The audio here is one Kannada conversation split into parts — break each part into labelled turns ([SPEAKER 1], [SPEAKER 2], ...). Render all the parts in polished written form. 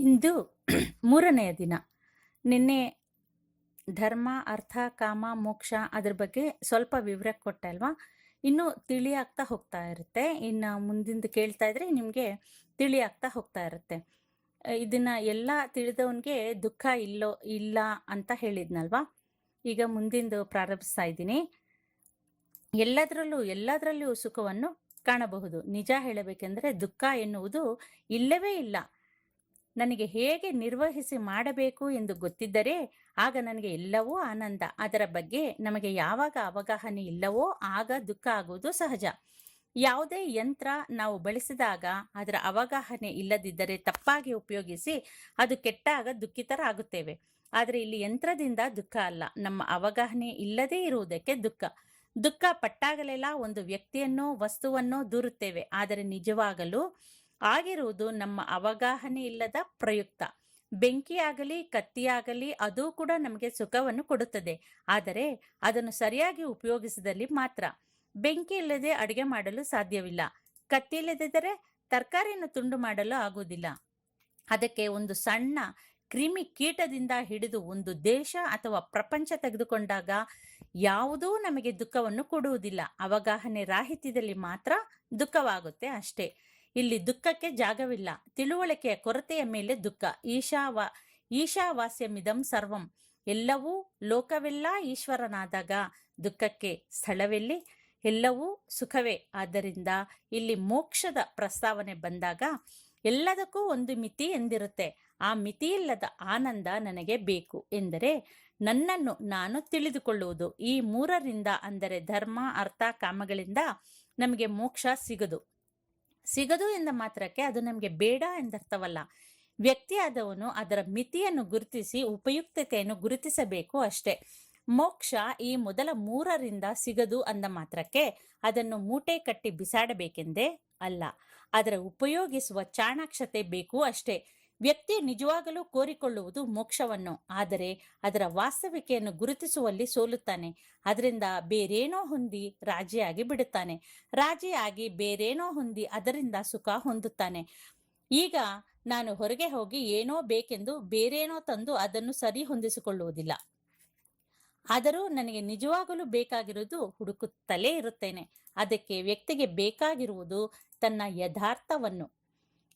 [SPEAKER 1] ಇಂದು ಮೂರನೆಯ ದಿನ. ನಿನ್ನೆ ಧರ್ಮ, ಅರ್ಥ, ಕಾಮ, ಮೋಕ್ಷ ಅದ್ರ ಬಗ್ಗೆ ಸ್ವಲ್ಪ ವಿವರ ಕೊಟ್ಟೆ ಅಲ್ವಾ? ಇನ್ನು ತಿಳಿಯಾಗ್ತಾ ಹೋಗ್ತಾ ಇರುತ್ತೆ. ಇನ್ನು ಮುಂದಿಂದು ಕೇಳ್ತಾ ಇದ್ರೆ ನಿಮಗೆ ತಿಳಿಯಾಗ್ತಾ ಹೋಗ್ತಾ ಇರುತ್ತೆ. ಇದನ್ನ ಎಲ್ಲ ತಿಳಿದವನಿಗೆ ದುಃಖ ಇಲ್ಲ ಅಂತ ಹೇಳಿದ್ನಲ್ವಾ? ಈಗ ಮುಂದಿಂದು ಪ್ರಾರಂಭಿಸ್ತಾ ಇದ್ದೀನಿ. ಎಲ್ಲದರಲ್ಲೂ ಸುಖವನ್ನು ಕಾಣಬಹುದು. ನಿಜ ಹೇಳಬೇಕೆಂದರೆ ದುಃಖ ಎನ್ನುವುದು ಇಲ್ಲವೇ ಇಲ್ಲ. ನನಗೆ ಹೇಗೆ ನಿರ್ವಹಿಸಿ ಮಾಡಬೇಕು ಎಂದು ಗೊತ್ತಿದ್ದರೆ ಆಗ ನನಗೆ ಎಲ್ಲವೂ ಆನಂದ. ಅದರ ಬಗ್ಗೆ ನಮಗೆ ಯಾವಾಗ ಅವಗಾಹನೆ ಇಲ್ಲವೋ ಆಗ ದುಃಖ ಆಗುವುದು ಸಹಜ. ಯಾವುದೇ ಯಂತ್ರ ನಾವು ಬಳಸಿದಾಗ ಅದರ ಅವಗಾಹನೆ ಇಲ್ಲದಿದ್ದರೆ ತಪ್ಪಾಗಿ ಉಪಯೋಗಿಸಿ ಅದು ಕೆಟ್ಟಾಗ ದುಃಖಿತರಾಗುತ್ತೇವೆ. ಆದರೆ ಇಲ್ಲಿ ಯಂತ್ರದಿಂದ ದುಃಖ ಅಲ್ಲ, ನಮ್ಮ ಅವಗಾಹನೆ ಇಲ್ಲದೇ ಇರುವುದಕ್ಕೆ ದುಃಖ. ದುಃಖ ಪಟ್ಟಾಗಲೆಲ್ಲ ಒಂದು ವ್ಯಕ್ತಿಯನ್ನೋ ವಸ್ತುವನ್ನೋ ದೂರುತ್ತೇವೆ. ಆದರೆ ನಿಜವಾಗಲೂ ಆಗಿರುವುದು ನಮ್ಮ ಅವಗಾಹನೆ ಇಲ್ಲದ ಪ್ರಯುಕ್ತ. ಬೆಂಕಿಯಾಗಲಿ ಕತ್ತಿಯಾಗಲಿ ಅದು ಕೂಡ ನಮಗೆ ಸುಖವನ್ನು ಕೊಡುತ್ತದೆ, ಆದರೆ ಅದನ್ನು ಸರಿಯಾಗಿ ಉಪಯೋಗಿಸಿದಲ್ಲಿ ಮಾತ್ರ. ಬೆಂಕಿ ಇಲ್ಲದೆ ಅಡುಗೆ ಮಾಡಲು ಸಾಧ್ಯವಿಲ್ಲ. ಕತ್ತಿ ಇಲ್ಲದಿದ್ದರೆ ತರಕಾರಿಯನ್ನು ತುಂಡು ಮಾಡಲು ಆಗುವುದಿಲ್ಲ. ಅದಕ್ಕೆ ಒಂದು ಸಣ್ಣ ಕ್ರಿಮಿ ಕೀಟದಿಂದ ಹಿಡಿದು ಒಂದು ದೇಶ ಅಥವಾ ಪ್ರಪಂಚ ತೆಗೆದುಕೊಂಡಾಗ ಯಾವುದೂ ನಮಗೆ ದುಃಖವನ್ನು ಕೊಡುವುದಿಲ್ಲ. ಅವಗಾಹನೆ ರಾಹಿತ್ಯದಲ್ಲಿ ಮಾತ್ರ ದುಃಖವಾಗುತ್ತೆ ಅಷ್ಟೇ. ಇಲ್ಲಿ ದುಃಖಕ್ಕೆ ಜಾಗವಿಲ್ಲ. ತಿಳುವಳಿಕೆಯ ಕೊರತೆಯ ಮೇಲೆ ದುಃಖ. ಈಶಾವಾಸ್ಯಮಿದಂ ಸರ್ವಂ. ಎಲ್ಲವೂ ಲೋಕವೆಲ್ಲ ಈಶ್ವರನಾದಾಗ ದುಃಖಕ್ಕೆ ಸ್ಥಳವೆಲ್ಲಿ? ಎಲ್ಲವೂ ಸುಖವೇ. ಆದ್ದರಿಂದ ಇಲ್ಲಿ ಮೋಕ್ಷದ ಪ್ರಸ್ತಾವನೆ ಬಂದಾಗ ಎಲ್ಲದಕ್ಕೂ ಒಂದು ಮಿತಿ ಎಂದಿರುತ್ತೆ. ಆ ಮಿತಿಯಿಲ್ಲದ ಆನಂದ ನನಗೆ ಬೇಕು ಎಂದರೆ ನನ್ನನ್ನು ನಾನು ತಿಳಿದುಕೊಳ್ಳುವುದು. ಈ ಮೂರರಿಂದ ಅಂದರೆ ಧರ್ಮ, ಅರ್ಥ, ಕಾಮಗಳಿಂದ ನಮಗೆ ಮೋಕ್ಷ ಸಿಗದು ಎಂದ ಮಾತ್ರಕ್ಕೆ ಅದು ನಮಗೆ ಬೇಡ ಎಂದರ್ಥವಲ್ಲ. ವ್ಯಕ್ತಿಯಾದವನು ಅದರ ಮಿತಿಯನ್ನು ಗುರುತಿಸಿ ಉಪಯುಕ್ತತೆಯನ್ನು ಗುರುತಿಸಬೇಕು ಅಷ್ಟೇ. ಮೋಕ್ಷ ಈ ಮೊದಲ ಮೂರರಿಂದ ಸಿಗದು ಅಂದ ಮಾತ್ರಕ್ಕೆ ಅದನ್ನು ಮೂಟೆ ಕಟ್ಟಿ ಬಿಸಾಡಬೇಕೆಂದೇ ಅಲ್ಲ. ಅದರ ಉಪಯೋಗಿಸುವ ಚಾಣಾಕ್ಷತೆ ಬೇಕು ಅಷ್ಟೇ. ವ್ಯಕ್ತಿ ನಿಜವಾಗಲೂ ಕೋರಿಕೊಳ್ಳುವುದು ಮೋಕ್ಷವನ್ನು, ಆದರೆ ಅದರ ವಾಸ್ತವಿಕೆಯನ್ನು ಗುರುತಿಸುವಲ್ಲಿ ಸೋಲುತ್ತಾನೆ. ಅದರಿಂದ ಬೇರೇನೋ ಹೊಂದಿ ರಾಜಿಯಾಗಿ ಬಿಡುತ್ತಾನೆ. ರಾಜಿಯಾಗಿ ಬೇರೇನೋ ಹೊಂದಿ ಅದರಿಂದ ಸುಖ ಹೊಂದುತ್ತಾನೆ. ಈಗ ನಾನು ಹೊರಗೆ ಹೋಗಿ ಏನೋ ಬೇಕೆಂದು ಬೇರೇನೋ ತಂದು ಅದನ್ನು ಸರಿ ಹೊಂದಿಸಿಕೊಳ್ಳುವುದಿಲ್ಲ. ಆದರೂ ನನಗೆ ನಿಜವಾಗಲೂ ಬೇಕಾಗಿರುವುದು ಹುಡುಕುತ್ತಲೇ ಇರುತ್ತೇನೆ. ಅದಕ್ಕೆ ವ್ಯಕ್ತಿಗೆ ಬೇಕಾಗಿರುವುದು ತನ್ನ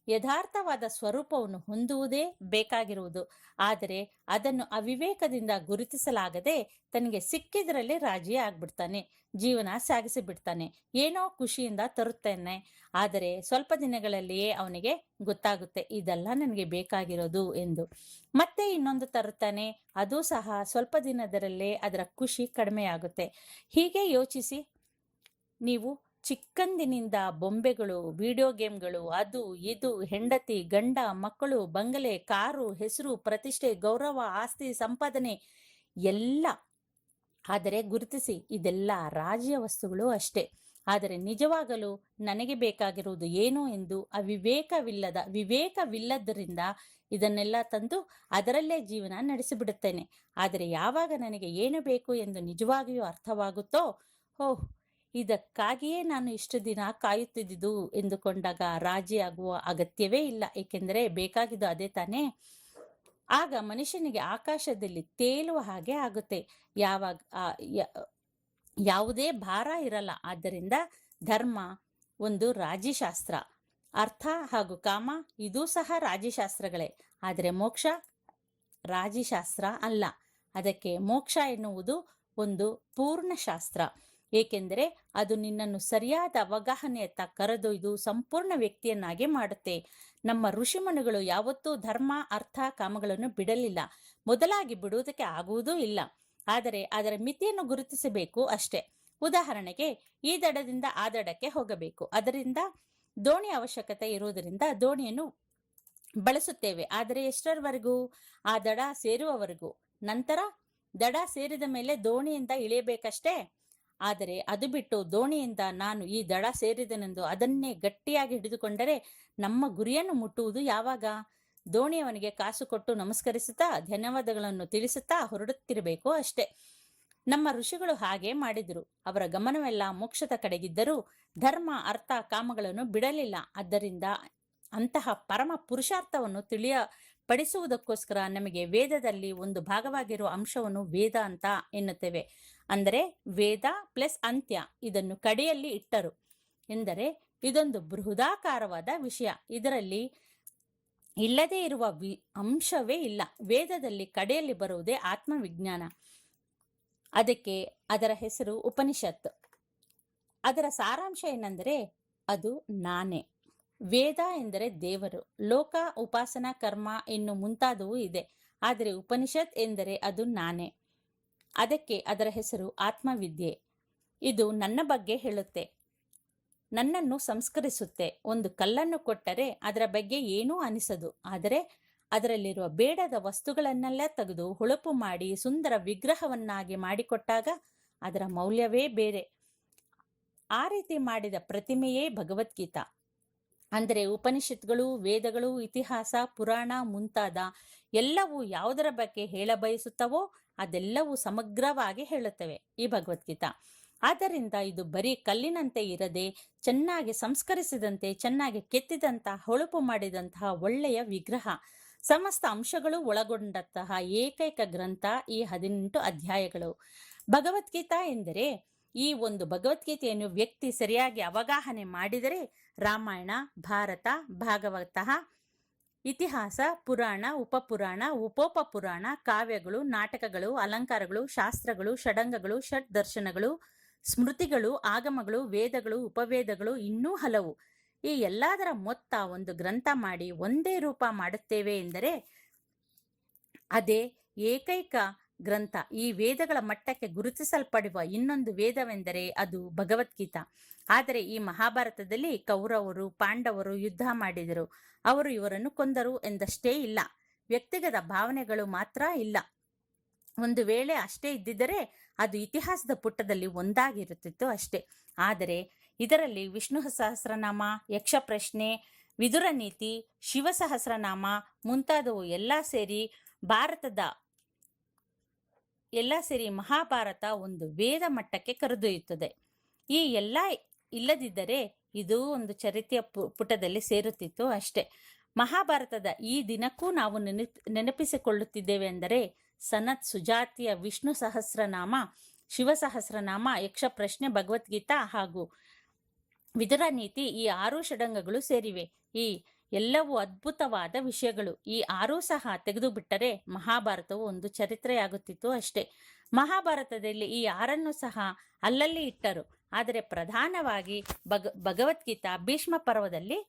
[SPEAKER 1] ಯಥಾರ್ಥವಾದ ಸ್ವರೂಪವನ್ನು ಹೊಂದುವುದೇ ಬೇಕಾಗಿರುವುದು. ಆದರೆ ಅದನ್ನು ಅವಿವೇಕದಿಂದ ಗುರುತಿಸಲಾಗದೆ ತನಗೆ ಸಿಕ್ಕಿದ್ರಲ್ಲಿ ರಾಜಿ ಆಗ್ಬಿಡ್ತಾನೆ, ಜೀವನ ಸಾಗಿಸಿಬಿಡ್ತಾನೆ. ಏನೋ ಖುಷಿಯಿಂದ ತರುತ್ತೇನೆ, ಆದರೆ ಸ್ವಲ್ಪ ದಿನಗಳಲ್ಲಿಯೇ ಅವನಿಗೆ ಗೊತ್ತಾಗುತ್ತೆ ಇದೆಲ್ಲ ನನಗೆ ಬೇಕಾಗಿರೋದು ಎಂದು. ಮತ್ತೆ ಇನ್ನೊಂದು ತರುತ್ತಾನೆ, ಅದು ಸಹ ಸ್ವಲ್ಪ ದಿನದಲ್ಲೇ ಅದರ ಖುಷಿ ಕಡಿಮೆಯಾಗುತ್ತೆ. ಹೀಗೆ ಯೋಚಿಸಿ. ನೀವು ಚಿಕ್ಕಂದಿನಿಂದ ಬೊಂಬೆಗಳು, ವಿಡಿಯೋ ಗೇಮ್ಗಳು, ಅದು ಇದು, ಹೆಂಡತಿ, ಗಂಡ, ಮಕ್ಕಳು, ಬಂಗಲೆ, ಕಾರು, ಹೆಸರು, ಪ್ರತಿಷ್ಠೆ, ಗೌರವ, ಆಸ್ತಿ, ಸಂಪಾದನೆ ಎಲ್ಲ. ಆದರೆ ಗುರುತಿಸಿ, ಇದೆಲ್ಲ ರಾಜ್ಯ ವಸ್ತುಗಳು ಅಷ್ಟೇ. ಆದರೆ ನಿಜವಾಗಲೂ ನನಗೆ ಬೇಕಾಗಿರುವುದು ಏನು ಎಂದು ವಿವೇಕವಿಲ್ಲದರಿಂದ ಇದನ್ನೆಲ್ಲ ತಂದು ಅದರಲ್ಲೇ ಜೀವನ ನಡೆಸಿಬಿಡುತ್ತೇನೆ. ಆದರೆ ಯಾವಾಗ ನನಗೆ ಏನು ಬೇಕು ಎಂದು ನಿಜವಾಗಿಯೂ ಅರ್ಥವಾಗುತ್ತೋ, ಓಹ್, ಇದಕ್ಕಾಗಿಯೇ ನಾನು ಇಷ್ಟು ದಿನ ಕಾಯುತ್ತಿದ್ದುದು ಎಂದುಕೊಂಡಾಗ ರಾಜಿಯಾಗುವ ಅಗತ್ಯವೇ ಇಲ್ಲ. ಏಕೆಂದರೆ ಬೇಕಾಗಿದ್ದು ಅದೇ ತಾನೇ. ಆಗ ಮನುಷ್ಯನಿಗೆ ಆಕಾಶದಲ್ಲಿ ತೇಲುವ ಹಾಗೆ ಆಗುತ್ತೆ. ಯಾವುದೇ ಭಾರ ಇರಲ್ಲ. ಆದ್ದರಿಂದ ಧರ್ಮ ಒಂದು ರಾಜಿಶಾಸ್ತ್ರ. ಅರ್ಥ ಹಾಗೂ ಕಾಮ ಇದೂ ಸಹ ರಾಜಿಶಾಸ್ತ್ರಗಳೇ. ಆದರೆ ಮೋಕ್ಷ ರಾಜಿಶಾಸ್ತ್ರ ಅಲ್ಲ. ಅದಕ್ಕೆ ಮೋಕ್ಷ ಎನ್ನುವುದು ಒಂದು ಪೂರ್ಣ ಶಾಸ್ತ್ರ. ಏಕೆಂದರೆ ಅದು ನಿನ್ನನ್ನು ಸರಿಯಾದ ಅವಗಾಹನೆಯತ್ತ ಕರೆದೊಯ್ದು ಸಂಪೂರ್ಣ ವ್ಯಕ್ತಿಯನ್ನಾಗಿ ಮಾಡುತ್ತೆ. ನಮ್ಮ ಋಷಿಮುನಿಗಳು ಯಾವತ್ತೂ ಧರ್ಮ, ಅರ್ಥ, ಕಾಮಗಳನ್ನು ಬಿಡಲಿಲ್ಲ. ಮೊದಲಾಗಿ ಬಿಡುವುದಕ್ಕೆ ಆಗುವುದೂ ಇಲ್ಲ. ಆದರೆ ಅದರ ಮಿತಿಯನ್ನು ಗುರುತಿಸಬೇಕು ಅಷ್ಟೇ. ಉದಾಹರಣೆಗೆ, ಈ ದಡದಿಂದ ಆ ದಡಕ್ಕೆ ಹೋಗಬೇಕು. ಅದರಿಂದ ದೋಣಿ ಅವಶ್ಯಕತೆ ಇರುವುದರಿಂದ ದೋಣಿಯನ್ನು ಬಳಸುತ್ತೇವೆ. ಆದರೆ ಎಷ್ಟರವರೆಗೂ? ಆ ದಡ ಸೇರುವವರೆಗೂ. ನಂತರ ದಡ ಸೇರಿದ ಮೇಲೆ ದೋಣಿಯಿಂದ ಇಳಿಯಬೇಕಷ್ಟೇ. ಆದರೆ ಅದು ಬಿಟ್ಟು ದೋಣಿಯಿಂದ ನಾನು ಈ ದಡ ಸೇರಿದನೆಂದು ಅದನ್ನೇ ಗಟ್ಟಿಯಾಗಿ ಹಿಡಿದುಕೊಂಡರೆ ನಮ್ಮ ಗುರಿಯನ್ನು ಮುಟ್ಟುವುದು ಯಾವಾಗ? ದೋಣಿಯವನಿಗೆ ಕಾಸು ಕೊಟ್ಟು ನಮಸ್ಕರಿಸುತ್ತಾ ಧನ್ಯವಾದಗಳನ್ನು ತಿಳಿಸುತ್ತಾ ಹೊರಡುತ್ತಿರಬೇಕು ಅಷ್ಟೇ. ನಮ್ಮ ಋಷಿಗಳು ಹಾಗೆ ಮಾಡಿದರು. ಅವರ ಗಮನವೆಲ್ಲ ಮೋಕ್ಷದ ಕಡೆಗಿದ್ದರೂ ಧರ್ಮ, ಅರ್ಥ, ಕಾಮಗಳನ್ನು ಬಿಡಲಿಲ್ಲ. ಆದ್ದರಿಂದ ಅಂತಹ ಪರಮ ಪುರುಷಾರ್ಥವನ್ನು ಪಡಿಸುವುದಕ್ಕೋಸ್ಕರ ನಮಗೆ ವೇದದಲ್ಲಿ ಒಂದು ಭಾಗವಾಗಿರುವ ಅಂಶವನ್ನು ವೇದ ಅಂತ ಎನ್ನುತ್ತೇವೆ. ಅಂದರೆ ವೇದ ಪ್ಲಸ್ ಅಂತ್ಯ ಇದನ್ನು ಕಡೆಯಲ್ಲಿ ಇಟ್ಟರು ಎಂದರೆ ಇದೊಂದು ಬೃಹದಾಕಾರವಾದ ವಿಷಯ. ಇದರಲ್ಲಿ ಇಲ್ಲದೇ ಇರುವ ಅಂಶವೇ ಇಲ್ಲ. ವೇದದಲ್ಲಿ ಕಡೆಯಲ್ಲಿ ಬರುವುದೇ ಆತ್ಮವಿಜ್ಞಾನ. ಅದಕ್ಕೆ ಅದರ ಹೆಸರು ಉಪನಿಷತ್. ಅದರ ಸಾರಾಂಶ ಏನೆಂದರೆ ಅದು ನಾನೇ. ವೇದ ಎಂದರೆ ದೇವರು, ಲೋಕ, ಉಪಾಸನಾ, ಕರ್ಮ ಇನ್ನು ಮುಂತಾದವು ಇದೆ. ಆದರೆ ಉಪನಿಷತ್ ಎಂದರೆ ಅದು ನಾನೇ. ಅದಕ್ಕೆ ಅದರ ಹೆಸರು ಆತ್ಮವಿದ್ಯೆ. ಇದು ನನ್ನ ಬಗ್ಗೆ ಹೇಳುತ್ತೆ, ನನ್ನನ್ನು ಸಂಸ್ಕರಿಸುತ್ತೆ. ಒಂದು ಕಲ್ಲನ್ನು ಕೊಟ್ಟರೆ ಅದರ ಬಗ್ಗೆ ಏನೂ ಅನಿಸದು. ಆದರೆ ಅದರಲ್ಲಿರುವ ಬೇಡದ ವಸ್ತುಗಳನ್ನೆಲ್ಲ ತೆಗೆದು ಹೊಳಪು ಮಾಡಿ ಸುಂದರ ವಿಗ್ರಹವನ್ನಾಗಿ ಮಾಡಿಕೊಟ್ಟಾಗ ಅದರ ಮೌಲ್ಯವೇ ಬೇರೆ. ಆ ರೀತಿ ಮಾಡಿದ ಪ್ರತಿಮೆಯೇ ಭಗವದ್ಗೀತಾ. ಅಂದರೆ ಉಪನಿಷತ್ಗಳು, ವೇದಗಳು, ಇತಿಹಾಸ, ಪುರಾಣ ಮುಂತಾದ ಎಲ್ಲವೂ ಯಾವುದರ ಬಗ್ಗೆ ಹೇಳಬಯಸುತ್ತವೋ ಅದೆಲ್ಲವೂ ಸಮಗ್ರವಾಗಿ ಹೇಳುತ್ತವೆ ಈ ಭಗವದ್ಗೀತಾ. ಆದ್ದರಿಂದ ಇದು ಬರೀ ಕಲ್ಲಿನಂತೆ ಇರದೆ ಚೆನ್ನಾಗಿ ಸಂಸ್ಕರಿಸಿದಂತೆ, ಚೆನ್ನಾಗಿ ಕೆತ್ತಿದಂತಹ, ಹೊಳಪು ಮಾಡಿದಂತಹ ಒಳ್ಳೆಯ ವಿಗ್ರಹ, ಸಮಸ್ತ ಅಂಶಗಳು ಒಳಗೊಂಡಂತಹ ಏಕೈಕ ಗ್ರಂಥ ಈ 18 ಅಧ್ಯಾಯಗಳು. ಭಗವದ್ಗೀತಾ ಎಂದರೆ ಈ ಒಂದು ಭಗವದ್ಗೀತೆಯನ್ನು ವ್ಯಕ್ತಿ ಸರಿಯಾಗಿ ಅವಗಾಹನೆ ಮಾಡಿದರೆ ರಾಮಾಯಣ, ಭಾರತ, ಭಾಗವತ, ಇತಿಹಾಸ, ಪುರಾಣ, ಉಪಪುರಾಣ, ಉಪೋಪಪುರಾಣ, ಕಾವ್ಯಗಳು, ನಾಟಕಗಳು, ಅಲಂಕಾರಗಳು, ಶಾಸ್ತ್ರಗಳು, ಷಡಂಗಗಳು, ಷಡ್ ದರ್ಶನಗಳು, ಸ್ಮೃತಿಗಳು, ಆಗಮಗಳು, ವೇದಗಳು, ಉಪವೇದಗಳು ಇನ್ನೂ ಹಲವು, ಈ ಎಲ್ಲದರ ಮೊತ್ತ ಒಂದು ಗ್ರಂಥ ಮಾಡಿ ಒಂದೇ ರೂಪ ಮಾಡುತ್ತೇವೆ ಎಂದರೆ ಅದೇ ಏಕೈಕ ಗ್ರಂಥ. ಈ ವೇದಗಳ ಮಟ್ಟಕ್ಕೆ ಗುರುತಿಸಲ್ಪಡುವ ಇನ್ನೊಂದು ವೇದವೆಂದರೆ ಅದು ಭಗವದ್ಗೀತಾ. ಆದರೆ ಈ ಮಹಾಭಾರತದಲ್ಲಿ ಕೌರವರು, ಪಾಂಡವರು ಯುದ್ಧ ಮಾಡಿದರು, ಅವರು ಇವರನ್ನು ಕೊಂದರು ಎಂದಷ್ಟೇ ಇಲ್ಲ. ವ್ಯಕ್ತಿಗತ ಭಾವನೆಗಳು ಮಾತ್ರ ಇಲ್ಲ. ಒಂದು ವೇಳೆ ಅಷ್ಟೇ ಇದ್ದಿದ್ದರೆ ಅದು ಇತಿಹಾಸದ ಪುಟದಲ್ಲಿ ಒಂದಾಗಿರುತ್ತಿತ್ತು ಅಷ್ಟೇ. ಆದರೆ ಇದರಲ್ಲಿ ವಿಷ್ಣು ಸಹಸ್ರನಾಮ, ಯಕ್ಷ ಪ್ರಶ್ನೆ, ವಿದುರ ನೀತಿ, ಶಿವ ಸಹಸ್ರನಾಮ ಮುಂತಾದವು ಎಲ್ಲ ಸೇರಿ ಮಹಾಭಾರತ ಒಂದು ವೇದ ಮಟ್ಟಕ್ಕೆ ಕರೆದೊಯ್ಯುತ್ತದೆ. ಈ ಎಲ್ಲ ಇಲ್ಲದಿದ್ದರೆ ಇದು ಒಂದು ಚರಿತ್ರೆಯ ಪುಟದಲ್ಲಿ ಸೇರುತ್ತಿತ್ತು ಅಷ್ಟೇ. ಮಹಾಭಾರತದ ಈ ದಿನಕ್ಕೂ ನಾವು ನೆನಪಿಸಿಕೊಳ್ಳುತ್ತಿದ್ದೇವೆ ಎಂದರೆ ಸನತ್, ಸುಜಾತಿಯ ವಿಷ್ಣು ಸಹಸ್ರನಾಮ, ಶಿವ ಸಹಸ್ರನಾಮ, ಯಕ್ಷ ಪ್ರಶ್ನೆ, ಭಗವದ್ಗೀತಾ ಹಾಗೂ ವಿದುರ ನೀತಿ, ಈ 6 ಷಡಂಗಗಳು ಸೇರಿವೆ. ಈ ಎಲ್ಲವೂ ಅದ್ಭುತವಾದ ವಿಷಯಗಳು. ಈ 6 ಸಹ ತೆಗೆದು ಬಿಟ್ಟರೆ ಮಹಾಭಾರತವು ಒಂದು ಚರಿತ್ರೆಯಾಗುತ್ತಿತ್ತು ಅಷ್ಟೇ. ಮಹಾಭಾರತದಲ್ಲಿ ಈ 6 ಸಹ ಅಲ್ಲಲ್ಲಿ ಇಟ್ಟರು. ಆದರೆ ಪ್ರಧಾನವಾಗಿ ಭಗವದ್ಗೀತಾ ಭೀಷ್ಮ ಪರ್ವದಲ್ಲಿ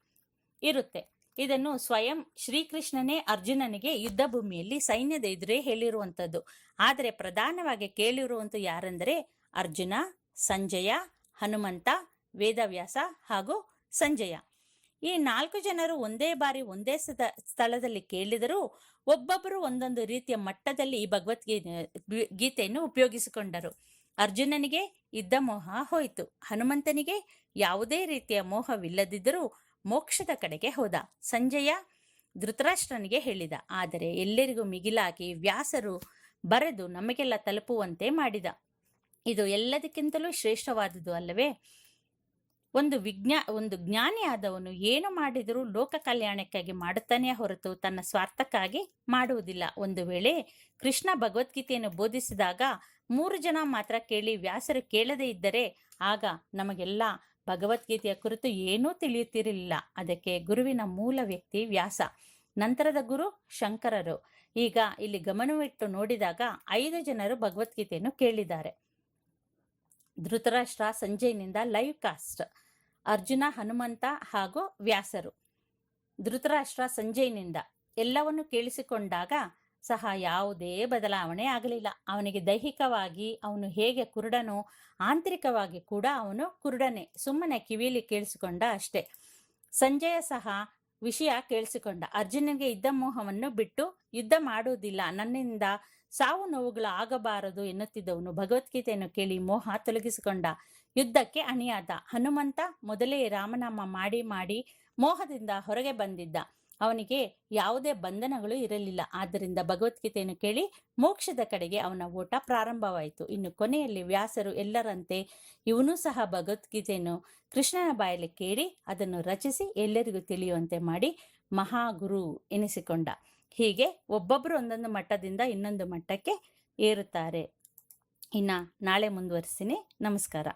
[SPEAKER 1] ಇರುತ್ತೆ. ಇದನ್ನು ಸ್ವಯಂ ಶ್ರೀಕೃಷ್ಣನೇ ಅರ್ಜುನನಿಗೆ ಯುದ್ಧ ಭೂಮಿಯಲ್ಲಿ ಸೈನ್ಯದ ಎದುರೇ ಹೇಳಿರುವಂಥದ್ದು. ಆದರೆ ಪ್ರಧಾನವಾಗಿ ಕೇಳಿರುವಂಥ ಯಾರೆಂದರೆ ಅರ್ಜುನ, ಸಂಜಯ, ಹನುಮಂತ, ವೇದವ್ಯಾಸ ಹಾಗೂ ಸಂಜಯ. ಈ 4 ಜನರು ಒಂದೇ ಬಾರಿ ಒಂದೇ ಸ್ಥಳದಲ್ಲಿ ಕೇಳಿದರೂ ಒಬ್ಬೊಬ್ಬರು ಒಂದೊಂದು ರೀತಿಯ ಮಟ್ಟದಲ್ಲಿ ಈ ಗೀತೆಯನ್ನು ಉಪಯೋಗಿಸಿಕೊಂಡರು. ಅರ್ಜುನನಿಗೆ ಯುದ್ಧ ಮೋಹ ಹೋಯಿತು. ಹನುಮಂತನಿಗೆ ಯಾವುದೇ ರೀತಿಯ ಮೋಹವಿಲ್ಲದಿದ್ದರೂ ಮೋಕ್ಷದ ಕಡೆಗೆ ಹೋದ. ಸಂಜಯ ಧೃತರಾಷ್ಟ್ರನಿಗೆ ಹೇಳಿದ. ಆದರೆ ಎಲ್ಲರಿಗೂ ಮಿಗಿಲಾಗಿ ವ್ಯಾಸರು ಬರೆದು ನಮಗೆಲ್ಲ ತಲುಪುವಂತೆ ಮಾಡಿದ. ಇದು ಎಲ್ಲದಕ್ಕಿಂತಲೂ ಶ್ರೇಷ್ಠವಾದುದು ಅಲ್ಲವೇ? ಒಂದು ಜ್ಞಾನಿಯಾದವನು ಏನು ಮಾಡಿದರೂ ಲೋಕ ಕಲ್ಯಾಣಕ್ಕಾಗಿ ಮಾಡುತ್ತಾನೆ ಹೊರತು ತನ್ನ ಸ್ವಾರ್ಥಕ್ಕಾಗಿ ಮಾಡುವುದಿಲ್ಲ. ಒಂದು ವೇಳೆ ಕೃಷ್ಣ ಭಗವದ್ಗೀತೆಯನ್ನು ಬೋಧಿಸಿದಾಗ 3 ಜನ ಮಾತ್ರ ಕೇಳಿ ವ್ಯಾಸರು ಕೇಳದೇ ಇದ್ದರೆ ಆಗ ನಮಗೆಲ್ಲ ಭಗವದ್ಗೀತೆಯ ಕುರಿತು ಏನೂ ತಿಳಿಯುತ್ತಿರಲಿಲ್ಲ. ಅದಕ್ಕೆ ಗುರುವಿನ ಮೂಲ ವ್ಯಕ್ತಿ ವ್ಯಾಸ, ನಂತರದ ಗುರು ಶಂಕರರು. ಈಗ ಇಲ್ಲಿ ಗಮನವಿಟ್ಟು ನೋಡಿದಾಗ 5 ಜನರು ಭಗವದ್ಗೀತೆಯನ್ನು ಕೇಳಿದ್ದಾರೆ. ಧೃತರಾಷ್ಟ್ರ, ಸಂಜಯನಿಂದ ಲೈವ್ ಕಾಸ್ಟ್, ಅರ್ಜುನ, ಹನುಮಂತ ಹಾಗೂ ವ್ಯಾಸರು. ಧೃತರಾಷ್ಟ್ರ ಸಂಜಯನಿಂದ ಎಲ್ಲವನ್ನು ಕೇಳಿಸಿಕೊಂಡಾಗ ಸಹ ಯಾವುದೇ ಬದಲಾವಣೆ ಆಗಲಿಲ್ಲ. ಅವನಿಗೆ ದೈಹಿಕವಾಗಿ ಅವನು ಹೇಗೆ ಕುರುಡನೋ ಆಂತರಿಕವಾಗಿ ಕೂಡ ಅವನು ಕುರುಡನೇ, ಸುಮ್ಮನೆ ಕಿವಿಯಲ್ಲಿ ಕೇಳಿಸಿಕೊಂಡ ಅಷ್ಟೇ. ಸಂಜಯ ಸಹ ವಿಷಯ ಕೇಳಿಸಿಕೊಂಡ. ಅರ್ಜುನನಿಗೆ ಯುದ್ಧ ಮೋಹವನ್ನು ಬಿಟ್ಟು ಯುದ್ಧ ಮಾಡುವುದಿಲ್ಲ, ನನ್ನಿಂದ ಸಾವು ನೋವುಗಳು ಆಗಬಾರದು ಎನ್ನುತ್ತಿದ್ದವನು ಭಗವದ್ಗೀತೆಯನ್ನು ಕೇಳಿ ಮೋಹ ತೊಲಗಿಸಿಕೊಂಡ, ಯುದ್ಧಕ್ಕೆ ಅಣಿಯಾದ. ಹನುಮಂತ ಮೊದಲೇ ರಾಮನಾಮ ಮಾಡಿ ಮಾಡಿ ಮೋಹದಿಂದ ಹೊರಗೆ ಬಂದಿದ್ದ. ಅವನಿಗೆ ಯಾವುದೇ ಬಂಧನಗಳು ಇರಲಿಲ್ಲ. ಆದ್ದರಿಂದ ಭಗವದ್ಗೀತೆಯನ್ನು ಕೇಳಿ ಮೋಕ್ಷದ ಕಡೆಗೆ ಅವನ ಓಟ ಪ್ರಾರಂಭವಾಯಿತು. ಇನ್ನು ಕೊನೆಯಲ್ಲಿ ವ್ಯಾಸರು ಎಲ್ಲರಂತೆ ಇವನು ಸಹ ಭಗವದ್ಗೀತೆಯನ್ನು ಕೃಷ್ಣನ ಬಾಯಲ್ಲಿ ಕೇಳಿ ಅದನ್ನು ರಚಿಸಿ ಎಲ್ಲರಿಗೂ ತಿಳಿಯುವಂತೆ ಮಾಡಿ ಮಹಾಗುರು ಎನಿಸಿಕೊಂಡ. ಹೀಗೆ ಒಬ್ಬೊಬ್ಬರು ಒಂದೊಂದು ಮಟ್ಟದಿಂದ ಇನ್ನೊಂದು ಮಟ್ಟಕ್ಕೆ ಏರುತ್ತಾರೆ. ಇನ್ನು ನಾಳೆ ಮುಂದುವರಿಸ್ತೀನಿ. ನಮಸ್ಕಾರ.